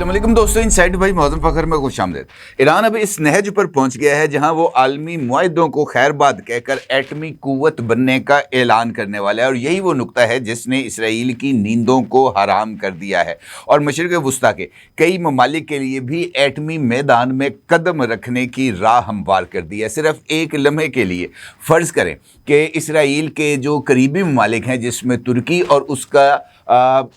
अस्सलाम वालेकुम दोस्तों, इनसाइड भाई मौज़म फ़खर में खुशामदीद। ईरान अब इस नहज पर पहुंच गया है जहां वो आलमी मुआहदों को खैरबाद कहकर एटमी कुव्वत बनने का ऐलान करने वाला है, और यही वो नुक्ता है जिसने इसराइल की नींदों को हराम कर दिया है और मशरिक़ वुस्ता के कई ममालिक के लिए भी एटमी मैदान में कदम रखने की राह हमवार कर दी है। सिर्फ एक लम्हे के लिए फ़र्ज़ करें कि इसराइल के जो करीबी ममालिक हैं जिसमें तुर्की और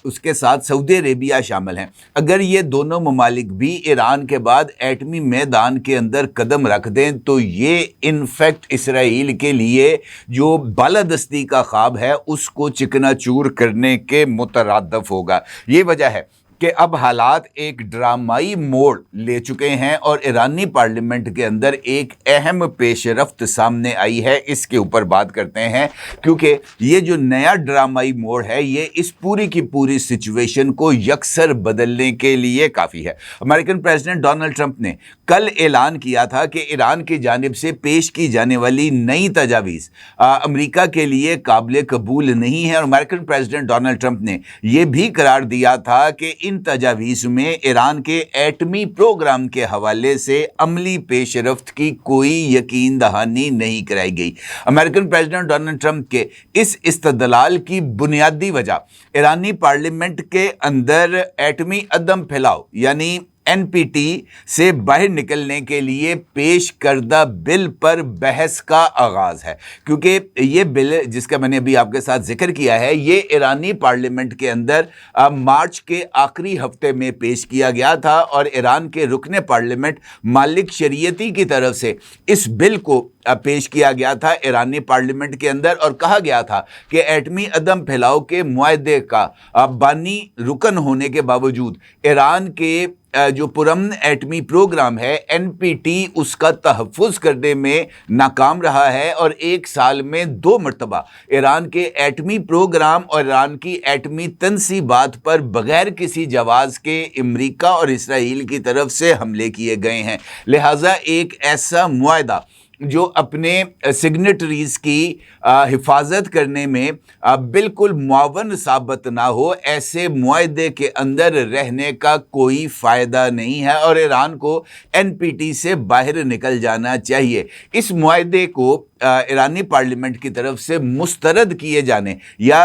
उसके साथ सऊदी अरेबिया शामिल हैं, अगर ये दोनों ममालिक भी ईरान के बाद एटमी मैदान के अंदर कदम रख दें तो ये इनफैक्ट इसराइल के लिए जो बालादस्ती का ख्वाब है उसको चिकनाचूर करने के मुतरादफ होगा। ये वजह है कि अब हालात एक ड्रामाई मोड़ ले चुके हैं और ईरानी पार्लियामेंट के अंदर एक अहम पेशरफ्त सामने आई है। इसके ऊपर बात करते हैं क्योंकि ये जो नया ड्रामाई मोड़ है ये इस पूरी की पूरी सिचुएशन को यकसर बदलने के लिए काफ़ी है। अमेरिकन प्रेसिडेंट डोनाल्ड ट्रंप ने कल ऐलान किया था कि ईरान की जानिब से पेश की जाने वाली नई तजावीज़ अमेरिका के लिए काबिल कबूल नहीं है, और अमेरिकन प्रेसिडेंट डोनाल्ड ट्रंप ने यह भी करार दिया था कि इन तजावीज़ में ईरान के एटमी प्रोग्राम के हवाले से अमली पेशरफ्त की कोई यकीन दहानी नहीं कराई गई। अमेरिकन प्रेसिडेंट डोनाल्ड ट्रंप के इस इस्तदलाल की बुनियादी वजह ईरानी पार्लियामेंट के अंदर एटमी अदम फैलाव यानी एनपीटी से बाहर निकलने के लिए पेश करदा बिल पर बहस का आगाज़ है, क्योंकि ये बिल जिसका मैंने अभी आपके साथ जिक्र किया है ये ईरानी पार्लियामेंट के अंदर मार्च के आखिरी हफ्ते में पेश किया गया था, और ईरान के रुकने पार्लियामेंट मालिक शरीयती की तरफ से इस बिल को पेश किया गया था ईरानी पार्लियामेंट के अंदर, और कहा गया था कि एटमी अदम फैलाव के मुआहदे का बानी रुकन होने के बावजूद ईरान के जो पुरअमन एटमी प्रोग्राम है एनपीटी उसका तहफ़्फ़ुज़ करने में नाकाम रहा है, और एक साल में 2 मरतबा ईरान के एटमी प्रोग्राम और ईरान की एटमी तनसीबात पर बग़ैर किसी जवाज़ के अमेरिका और इसराइल की तरफ से हमले किए गए हैं। लिहाजा एक ऐसा मुआहदा जो अपने सिग्नेटरीज़ की हिफाजत करने में बिल्कुल मुआवन साबित ना हो, ऐसे मुआहदे के अंदर रहने का कोई फ़ायदा नहीं है और ईरान को एनपीटी से बाहर निकल जाना चाहिए। इस मुआहदे को ईरानी पार्लियामेंट की तरफ से मुस्तरद किए जाने या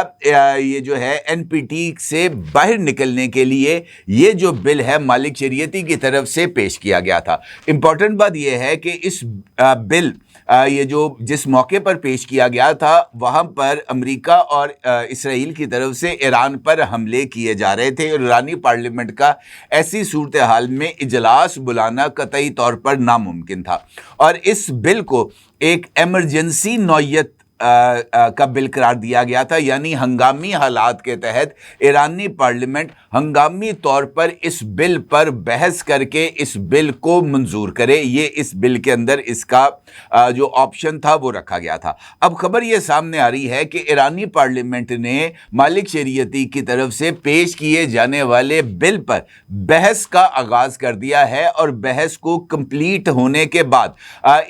ये जो है एनपीटी से बाहर निकलने के लिए ये जो बिल है मालिक शरीयती की तरफ से पेश किया गया था। इम्पॉर्टेंट बात यह है कि इस बिल ये जो जिस मौके पर पेश किया गया था वहाँ पर अमेरिका और इसराइल की तरफ से ईरान पर हमले किए जा रहे थे, और ईरानी पार्लियामेंट का ऐसी सूरत हाल में इजलास बुलाना कतई तौर पर नामुमकिन था, और इस बिल को एक एमरजेंसी नौयत का बिल करार दिया गया था, यानी हंगामी हालात के तहत ईरानी पार्लियामेंट हंगामी तौर पर इस बिल पर बहस करके इस बिल को मंजूर करे। ये इस बिल के अंदर इसका जो ऑप्शन था वो रखा गया था। अब खबर ये सामने आ रही है कि ईरानी पार्लियामेंट ने मालिक शरीयती की तरफ से पेश किए जाने वाले बिल पर बहस का आगाज़ कर दिया है, और बहस को कंप्लीट होने के बाद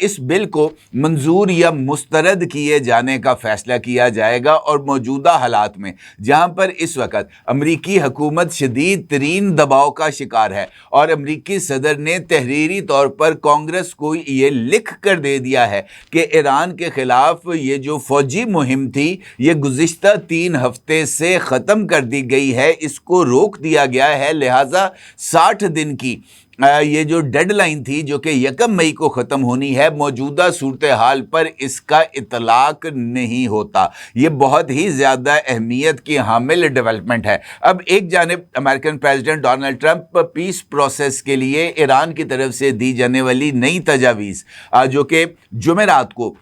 इस बिल को मंजूर या मुस्तरद किए जाने का फैसला किया जाएगा। और मौजूदा हालात में जहां पर इस वक्त अमरीकी हुकूमत शदीद तरीन दबाव का शिकार है और अमरीकी सदर ने तहरीरी तौर पर कांग्रेस को ये लिख कर दे दिया है कि ईरान के खिलाफ ये जो फौजी मुहिम थी ये गुज़िश्ता 3 हफ्ते से ख़त्म कर दी गई है, इसको रोक दिया गया है, लिहाजा 60 दिन की ये जो डेडलाइन थी जो कि 1 मई को ख़त्म होनी है, मौजूदा सूरत हाल पर इसका इतलाक नहीं होता। ये बहुत ही ज़्यादा अहमियत की हामिल डेवलपमेंट है। अब एक जानिब American president Donald Trump peace process के लिए ईरान की तरफ से दी जाने वाली नई तजावीज़ जो कि जुमेरात को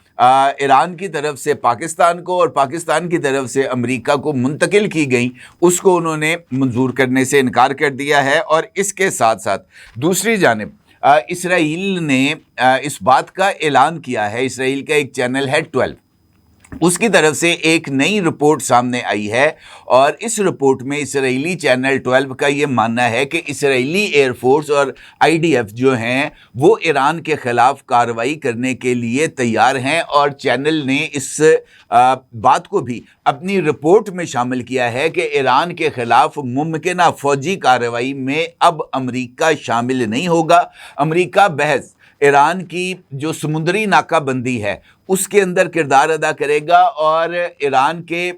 ईरान की तरफ से पाकिस्तान को और पाकिस्तान की तरफ से अमेरिका को मुंतकिल की गई, उसको उन्होंने मंजूर करने से इनकार कर दिया है। और इसके साथ साथ दूसरी जानिब इसराइल ने इस बात का ऐलान किया है, इसराइल का एक चैनल है 12, उसकी तरफ से एक नई रिपोर्ट सामने आई है और इस रिपोर्ट में इसराइली चैनल 12 का ये मानना है कि इसराइली एयरफोर्स और आईडीएफ जो हैं वो ईरान के खिलाफ कार्रवाई करने के लिए तैयार हैं और चैनल ने इस बात को भी अपनी रिपोर्ट में शामिल किया है कि ईरान के खिलाफ मुमकिन फौजी कार्रवाई में अब अमेरिका शामिल नहीं होगा। अमेरिका बहस ईरान की जो समुद्री नाकाबंदी है उसके अंदर किरदार अदा करेगा और ईरान के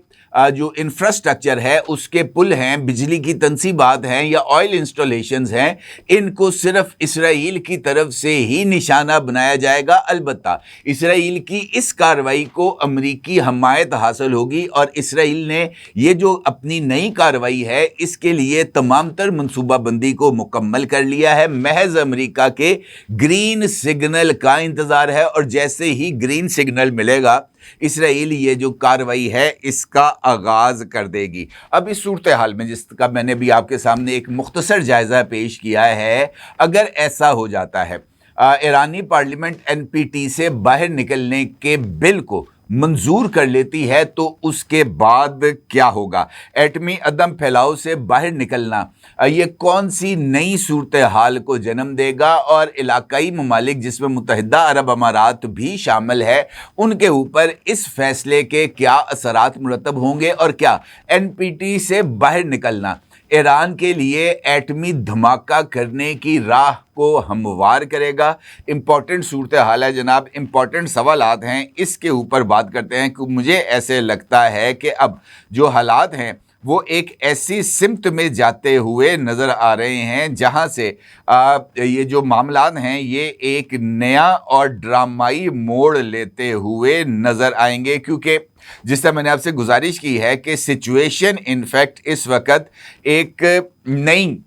जो इंफ्रास्ट्रक्चर है, उसके पुल हैं, बिजली की तंसीबात हैं या ऑयल इंस्टॉलेशंस हैं, इनको सिर्फ इसराइल की तरफ से ही निशाना बनाया जाएगा। अलबत्ता इसराइल की इस कार्रवाई को अमरीकी हमायत हासिल होगी और इसराइल ने ये जो अपनी नई कार्रवाई है इसके लिए तमाम तर मनसूबाबंदी को मुकम्मल कर लिया है। महज अमरीका के ग्रीन सिग्नल का इंतज़ार है और जैसे ही ग्रीन सिग्नल मिलेगा इसराइल ये जो कार्रवाई है इसका आगाज कर देगी। अब इस सूरत हाल में जिसका मैंने भी आपके सामने एक मुख्तसर जायज़ा पेश किया है, अगर ऐसा हो जाता है ईरानी पार्लियामेंट एनपीटी से बाहर निकलने के बिल को मंजूर कर लेती है तो उसके बाद क्या होगा? एटमी अदम फैलाव से बाहर निकलना ये कौन सी नई सूरत हाल को जन्म देगा और इलाकाई ममालिक जिसमें मुत्तहिदा अरब अमारात भी शामिल है उनके ऊपर इस फैसले के क्या असरात मुरतब होंगे और क्या एनपीटी से बाहर निकलना ईरान के लिए एटमी धमाका करने की राह को हमवार करेगा? इम्पॉर्टेंट सूरत हाल है जनाब, इम्पॉर्टेंट सवालात हैं, इसके ऊपर बात करते हैं कि मुझे ऐसे लगता है कि अब जो हालात हैं वो एक ऐसी सिमत में जाते हुए नज़र आ रहे हैं जहां से ये जो मामलात हैं ये एक नया और ड्रामाई मोड़ लेते हुए नज़र आएंगे, क्योंकि जिस तरह मैंने आपसे गुजारिश की है कि सिचुएशन इनफैक्ट इस वक्त एक नई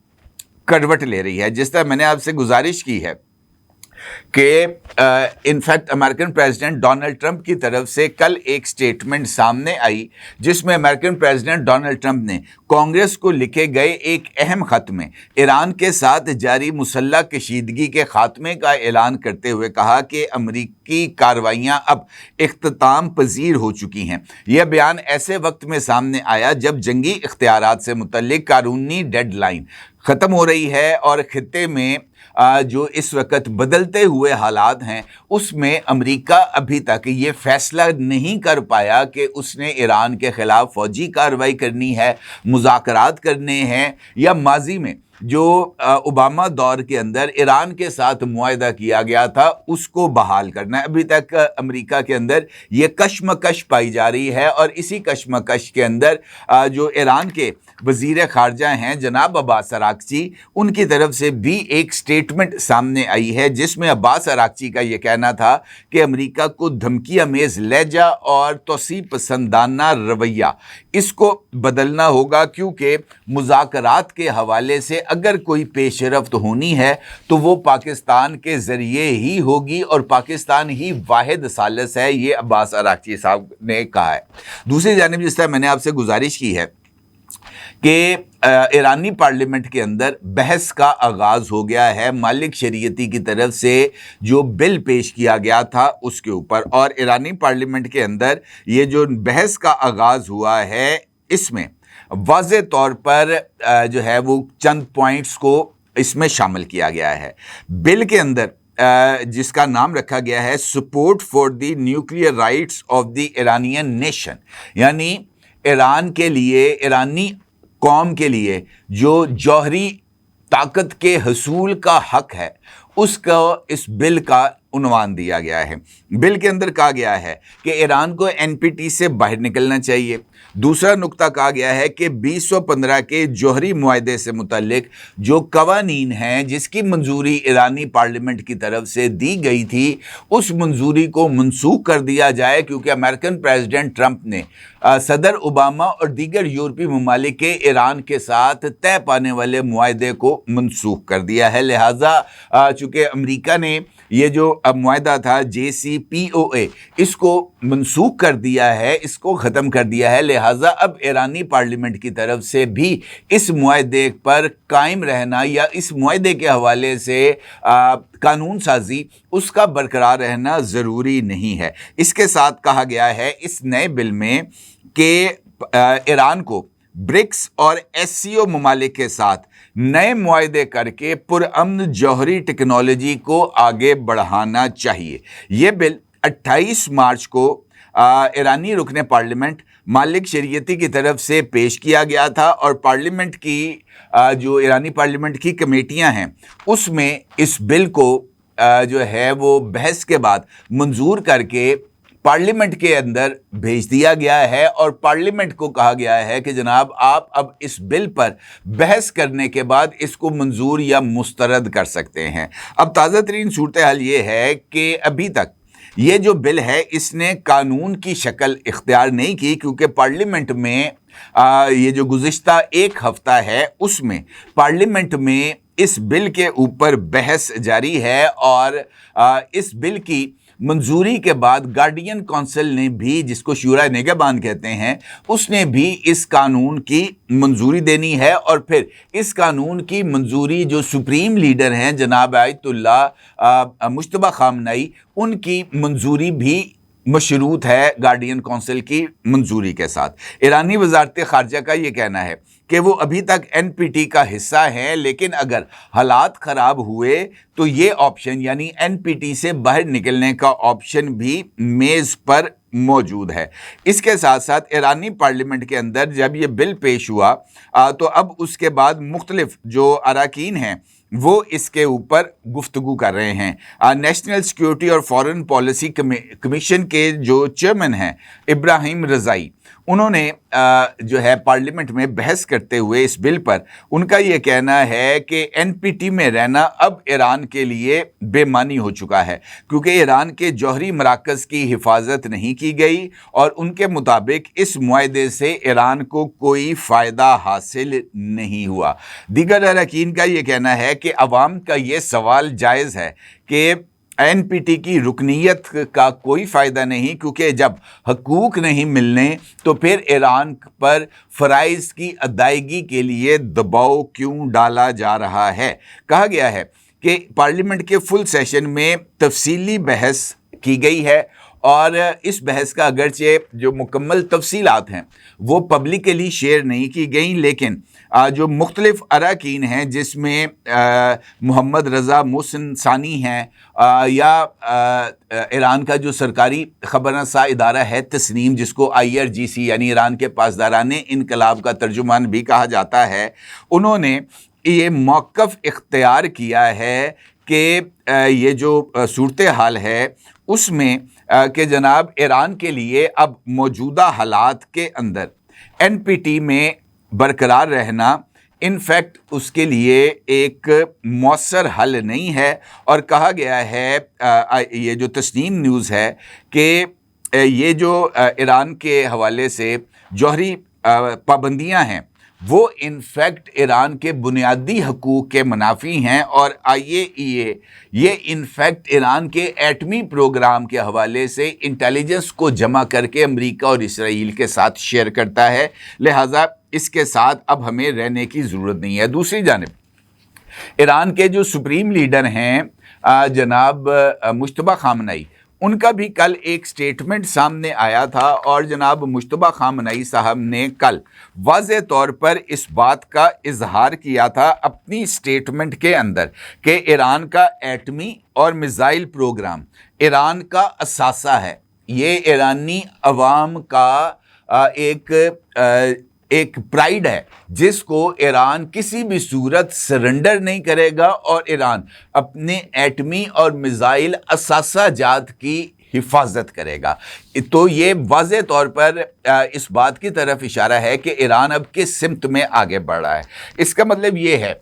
करवट ले रही है। जिस तरह मैंने आपसे गुजारिश की है कि in fact American president Donald Trump की तरफ से कल एक स्टेटमेंट सामने आई जिसमें अमेरिकन प्रेसिडेंट डोनाल्ड ट्रंप ने कांग्रेस को लिखे गए एक अहम खत में ईरान के साथ जारी मुसल्लह कशीदगी के खात्मे का ऐलान करते हुए कहा कि अमरीकी कार्रवाइयां अब इख्तिताम पजीर हो चुकी हैं। यह बयान ऐसे वक्त में सामने आया जब जंगी इख्तियारात से मुतल्लिक कानूनी डेडलाइन ख़त्म हो रही है और खित्ते में जो इस वक्त बदलते हुए हालात हैं उसमें अमेरिका अभी तक ये फैसला नहीं कर पाया कि उसने ईरान के ख़िलाफ़ फ़ौजी कार्रवाई करनी है, मुज़ाकरात करने हैं या माजी में जो ओबामा दौर के अंदर ईरान के साथ मुआहदा किया गया था उसको बहाल करना है। अभी तक अमेरिका के अंदर ये कशमकश पाई जा रही है और इसी कशमकश के अंदर जो ईरान के वज़ीर ख़ारजा हैं जनाब अब्बास अराग़ची, उनकी तरफ से भी एक स्टेटमेंट सामने आई है जिसमें अब्बास अराग़ची का ये कहना था कि अमेरिका को धमकी अमेज़ लहजा और तोसी पसंदाना रवैया इसको बदलना होगा, क्योंकि मुज़ाकरात के हवाले से अगर कोई पेशरफ्त होनी है तो वो पाकिस्तान के ज़रिए ही होगी और पाकिस्तान ही वाहिद सालिस है, ये अब्बास अराग़ची साहब ने कहा है। दूसरी जानिब जिस तरह मैंने आपसे गुजारिश की है कि ईरानी पार्लियामेंट के अंदर बहस का आगाज़ हो गया है मालिक शरीयती की तरफ से जो बिल पेश किया गया था उसके ऊपर, और ईरानी पार्लियामेंट के अंदर ये जो बहस का आगाज़ हुआ है इसमें वाज़े तौर पर जो है वो चंद पॉइंट्स को इसमें शामिल किया गया है। बिल के अंदर जिसका नाम रखा गया है support for the nuclear rights of the Iranian nation, यानी ईरान के लिए, ईरानी कौम के लिए जो जौहरी ताकत के हसूल का हक है उसका इस बिल का उन्वान दिया गया है। बिल के अंदर कहा गया है कि ईरान को एनपीटी से बाहर निकलना चाहिए। दूसरा नुक्ता कहा गया है कि 2015 के जौहरी मुआहदे से मुतल्लिक जो कवानीन हैं जिसकी मंजूरी ईरानी पार्लियामेंट की तरफ से दी गई थी उस मंजूरी को मनसूख कर दिया जाए, क्योंकि अमेरिकन प्रेसिडेंट ट्रंप ने सदर ओबामा और दीगर यूरोपीय ममालिक के ईरान के साथ तय पाने वाले मुआहदे को मनसूख कर दिया है। लिहाजा चूँकि अमेरिका ने ये जो JCPOA इसको मनसूख कर दिया है, इसको ख़त्म कर दिया है, لہٰذا اب ایرانی پارلیمنٹ کی طرف سے بھی اس معاہدے پر قائم رہنا یا اس معاہدے کے حوالے سے قانون سازی اس کا برقرار رہنا ضروری نہیں ہے۔ اس کے ساتھ کہا گیا ہے اس نئے بل میں کہ ایران کو برکس اور ایس سی او ممالک کے ساتھ نئے معاہدے کر کے پرامن جوہری ٹیکنالوجی کو آگے بڑھانا چاہیے۔ یہ بل 28 مارچ کو ایرانی رکن پارلیمنٹ مالک شریعتی کی طرف سے پیش کیا گیا تھا، اور پارلیمنٹ کی جو ایرانی پارلیمنٹ کی کمیٹیاں ہیں اس میں اس بل کو جو ہے وہ بحث کے بعد منظور کر کے پارلیمنٹ کے اندر بھیج دیا گیا ہے، اور پارلیمنٹ کو کہا گیا ہے کہ جناب آپ اب اس بل پر بحث کرنے کے بعد اس کو منظور یا مسترد کر سکتے ہیں۔ اب تازہ ترین صورتحال یہ ہے کہ ابھی تک یہ جو بل ہے اس نے قانون کی شکل اختیار نہیں کی، کیونکہ پارلیمنٹ میں یہ جو گزشتہ ایک ہفتہ ہے اس میں پارلیمنٹ میں اس بل کے اوپر بحث جاری ہے، اور اس بل کی منظوری کے بعد گارڈین کونسل نے بھی، جس کو شورائے نگہبان کہتے ہیں، اس نے بھی اس قانون کی منظوری دینی ہے، اور پھر اس قانون کی منظوری جو سپریم لیڈر ہیں جناب آیت اللہ مجتبیٰ خامنئی، ان کی منظوری بھی مشروط ہے گارڈین کونسل کی منظوری کے ساتھ۔ ایرانی وزارت خارجہ کا یہ کہنا ہے کہ وہ ابھی تک این پی ٹی کا حصہ ہیں، لیکن اگر حالات خراب ہوئے تو یہ آپشن یعنی این پی ٹی سے باہر نکلنے کا آپشن بھی میز پر موجود ہے۔ اس کے ساتھ ساتھ ایرانی پارلیمنٹ کے اندر جب یہ بل پیش ہوا تو اب اس کے بعد مختلف جو اراکین ہیں وہ اس کے اوپر گفتگو کر رہے ہیں۔ نیشنل سیکیورٹی اور فارن پالیسی کمیشن کے جو چیئرمین ہیں ابراہیم رضائی، انہوں نے جو ہے پارلیمنٹ میں بحث کرتے ہوئے اس بل پر ان کا یہ کہنا ہے کہ این پی ٹی میں رہنا اب ایران کے لیے بے معنی ہو چکا ہے، کیونکہ ایران کے جوہری مراکز کی حفاظت نہیں کی گئی، اور ان کے مطابق اس معاہدے سے ایران کو کوئی فائدہ حاصل نہیں ہوا۔ دیگر اراکین کا یہ کہنا ہے کہ عوام کا یہ سوال جائز ہے کہ این پی ٹی کی رکنیت کا کوئی فائدہ نہیں، کیونکہ جب حقوق نہیں ملنے تو پھر ایران پر فرائض کی ادائیگی کے لیے دباؤ کیوں ڈالا جا رہا ہے۔ کہا گیا ہے کہ پارلیمنٹ کے فل سیشن میں تفصیلی بحث کی گئی ہے، اور اس بحث کا اگرچہ جو مکمل تفصیلات ہیں وہ پبلکلی شیئر نہیں کی گئیں، لیکن جو مختلف اراکین ہیں جس میں محمد رضا محسن ثانی ہیں، یا ایران کا جو سرکاری خبر رساں ادارہ ہے تسنیم، جس کو IRGC یعنی ایران کے پاسداران انقلاب کا ترجمان بھی کہا جاتا ہے، انہوں نے یہ موقف اختیار کیا ہے کہ یہ جو صورتحال ہے اس میں کہ جناب ایران کے لیے اب موجودہ حالات کے اندر این پی ٹی میں برقرار رہنا انفیکٹ اس کے لیے ایک مؤثر حل نہیں ہے، اور کہا گیا ہے یہ جو تسنیم نیوز ہے کہ یہ جو ایران کے حوالے سے جوہری پابندیاں ہیں وہ انفیکٹ ایران کے بنیادی حقوق کے منافی ہیں، اور IAEA یہ انفیکٹ ایران کے ایٹمی پروگرام کے حوالے سے انٹیلیجنس کو جمع کر کے امریکہ اور اسرائیل کے ساتھ شیئر کرتا ہے، لہٰذا اس کے ساتھ اب ہمیں رہنے کی ضرورت نہیں ہے۔ دوسری جانب ایران کے جو سپریم لیڈر ہیں جناب مجتبیٰ خامنئی، ان کا بھی کل ایک سٹیٹمنٹ سامنے آیا تھا، اور جناب مجتبیٰ خامنئی صاحب نے کل واضح طور پر اس بات کا اظہار کیا تھا اپنی سٹیٹمنٹ کے اندر کہ ایران کا ایٹمی اور میزائل پروگرام ایران کا اثاثہ ہے، یہ ایرانی عوام کا ایک پرائیڈ ہے جس کو ایران کسی بھی صورت سرنڈر نہیں کرے گا، اور ایران اپنے ایٹمی اور میزائل اثاثہ جات کی حفاظت کرے گا۔ تو یہ واضح طور پر اس بات کی طرف اشارہ ہے کہ ایران اب کس سمت میں آگے بڑھ رہا ہے۔ اس کا مطلب یہ ہے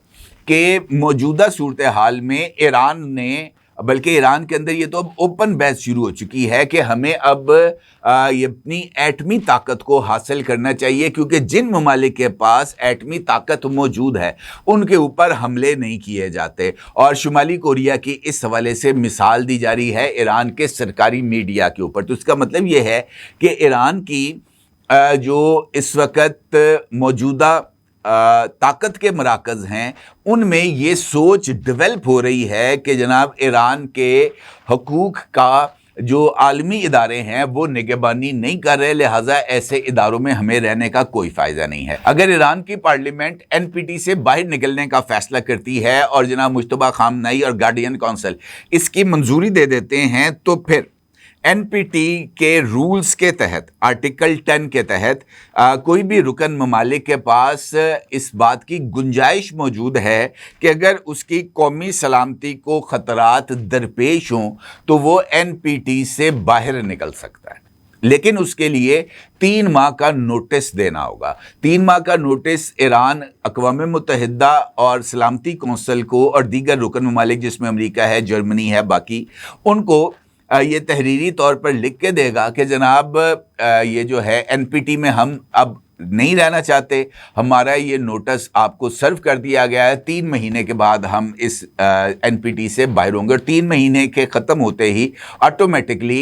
کہ موجودہ صورتحال میں ایران نے، بلکہ ایران کے اندر یہ تو اب اوپن بحث شروع ہو چکی ہے کہ ہمیں اب یہ اپنی ایٹمی طاقت کو حاصل کرنا چاہیے، کیونکہ جن ممالک کے پاس ایٹمی طاقت موجود ہے ان کے اوپر حملے نہیں کیے جاتے، اور شمالی کوریا کی اس حوالے سے مثال دی جا رہی ہے ایران کے سرکاری میڈیا کے اوپر۔ تو اس کا مطلب یہ ہے کہ ایران کی जो इस वक्त मौजूदा ताकत के मराकज़ हैं उनमें ये सोच डेवलप हो रही है कि जनाब ईरान के हकूक़ का जो आलमी इदारे हैं वो निगहबानी नहीं कर रहे, लिहाजा ऐसे इदारों में हमें रहने का कोई फ़ायदा नहीं है। अगर ईरान की पार्लियामेंट NPT से बाहर निकलने का फ़ैसला करती है और जनाब मुश्तबा खामनेई और गार्डियन काउंसिल इसकी मंजूरी दे देते हैं तो फिर NPT के रूल्स के तहत आर्टिकल 10 के तहत कोई भी रुकन ममालिक के पास इस बात की गुंजाइश मौजूद है कि अगर उसकी कौमी सलामती को ख़तरात दरपेश हों तो वो NPT से बाहर निकल सकता है, लेकिन उसके लिए 3 माह का नोटिस देना होगा। 3 माह का नोटिस ईरान अक़वाम मुत्तहिदा और सलामती कौंसिल को और दीगर रुकन ममालिक जिसमें अमेरिका है, जर्मनी है, बाकी उनको ये तहरीरी तौर पर लिख के देगा कि जनाब ये जो है NPT में हम अब नहीं रहना चाहते, हमारा ये नोटिस आपको सर्व कर दिया गया है, 3 महीने के बाद हम इस NPT से बाहर होंगे। और 3 महीने के ख़त्म होते ही ऑटोमेटिकली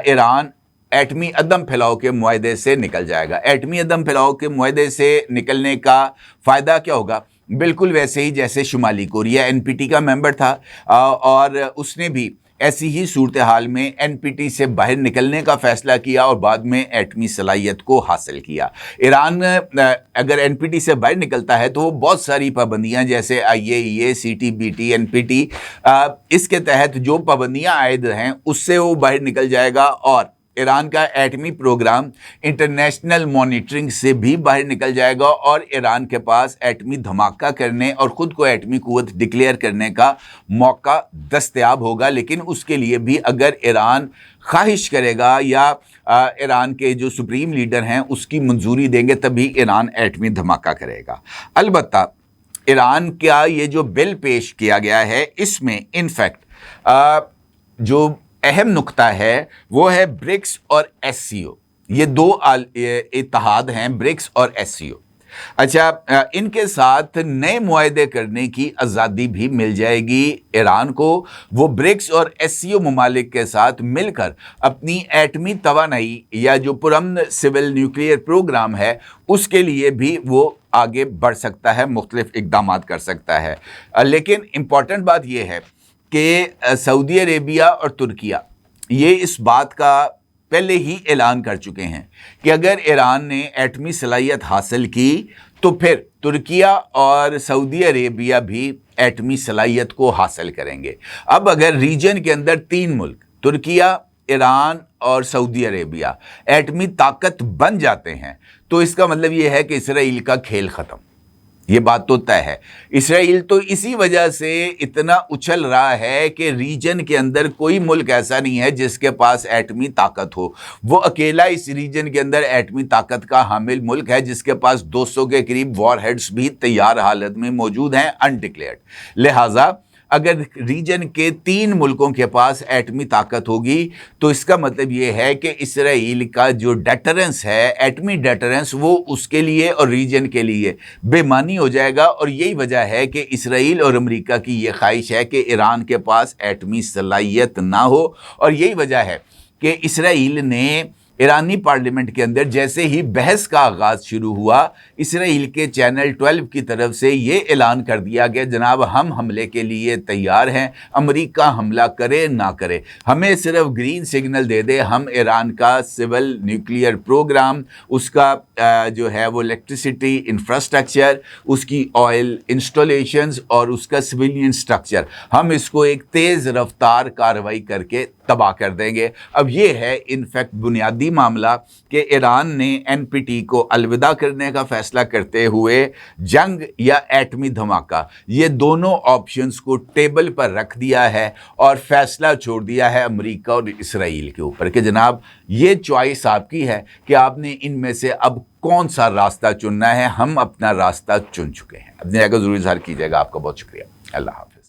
ईरान एटमी अदम फैलाव के मुआहदे से निकल जाएगा। एटमी अदम फैलाव के मुआहदे से निकलने का फ़ायदा क्या होगा? बिल्कुल वैसे ही जैसे शुमाली कोरिया NPT का मेंबर था और उसने भी ऐसी ही सूरत हाल में NPT से बाहर निकलने का फ़ैसला किया और बाद में एटमी सलाहियत को हासिल किया। ईरान अगर NPT से बाहर निकलता है तो वो बहुत सारी पाबंदियां जैसे IAEA, CTBT, NPT इसके तहत जो पाबंदियां आयद हैं उससे वो बाहर निकल जाएगा और ईरान का एटमी प्रोग्राम इंटरनेशनल मॉनिटरिंग से भी बाहर निकल जाएगा और ईरान के पास एटमी धमाका करने और ख़ुद को एटमी क़ुव्वत डिक्लेयर करने का मौका दस्तयाब होगा। लेकिन उसके लिए भी अगर ईरान ख्वाहिश करेगा या ईरान के जो सुप्रीम लीडर हैं उसकी मंजूरी देंगे तभी ईरान एटमी धमाका करेगा। अलबत्ता ईरान का ये जो बिल पेश किया गया है इसमें इनफैक्ट जो अहम नुक्ता है वो है ब्रिक्स और SCO। ये 2 इत्तेहाद हैं, ब्रिक्स और SCO। अच्छा, इनके साथ नए मुआहदे करने की आज़ादी भी मिल जाएगी ईरान को। वो ब्रिक्स और SCO ममालिक के साथ मिलकर अपनी एटमी तवानाई या जो पुरअमन सिविल न्यूक्लियर प्रोग्राम है उसके लिए भी वो आगे बढ़ सकता है, मुख्तलिफ इक़दामात कर सकता है। लेकिन इम्पॉर्टेंट बात यह है कि सऊदी अरेबिया और तुर्किया ये इस बात का पहले ही ऐलान कर चुके हैं कि अगर ईरान ने एटमी सलाहियत हासिल की तो फिर तुर्किया और सऊदी अरेबिया भी एटमी सलाहियत को हासिल करेंगे। अब अगर रीजन के अंदर 3 मुल्क तुर्किया, ईरान और सऊदी अरेबिया एटमी ताकत बन जाते हैं तो इसका मतलब ये है कि इसराइल का खेल ख़त्म। ये बात तो तय है। इसराइल तो इसी वजह से इतना उछल रहा है कि रीजन के अंदर कोई मुल्क ऐसा नहीं है जिसके पास एटमी ताकत हो। वो अकेला इस रीजन के अंदर एटमी ताकत का हामिल मुल्क है जिसके पास 200 के करीब वॉरहेड्स भी तैयार हालत में मौजूद हैं, अनडिक्लेयर्ड। लिहाजा अगर रीजन के 3 मुल्कों के पास एटमी ताकत होगी तो इसका मतलब ये है कि इसराइल का जो डेटरेंस है, एटमी डेटरेंस, वो उसके लिए और रीजन के लिए बेमानी हो जाएगा। और यही वजह है कि इसराइल और अमेरिका की ये ख्वाहिश है कि ईरान के पास एटमी सलाहियत ना हो। और यही वजह है कि इसराइल ने ईरानी पार्लियामेंट के अंदर जैसे ही बहस का आगाज़ शुरू हुआ, इसराइल के चैनल 12 की तरफ से ये ऐलान कर दिया गया जनाब हम हमले के लिए तैयार हैं, अमेरिका हमला करे ना करे, हमें सिर्फ ग्रीन सिग्नल दे दे, हम ईरान का सिविल न्यूक्लियर प्रोग्राम, उसका जो है वो इलेक्ट्रिसिटी इंफ्रास्ट्रक्चर, उसकी ऑयल इंस्टॉलेशंस और उसका सिविलियन स्ट्रक्चर, हम इसको एक तेज़ रफ्तार कार्रवाई करके तबाह कर देंगे। अब ये है इनफैक्ट बुनियादी मामला कि ईरान ने NPT को अलविदा करने का फैसला करते हुए जंग या एटमी धमाका, ये दोनों ऑप्शंस को टेबल पर रख दिया है और फैसला छोड़ दिया है अमेरिका और इसराइल के ऊपर कि जनाब ये चॉइस आपकी है कि आपने इनमें से अब कौन सा रास्ता चुनना है। हम अपना रास्ता चुन चुके हैं। अपनी जगह ज़रूर इज़हार कीजिएगा। आपका बहुत शुक्रिया। अल्लाह हाफ़िज़।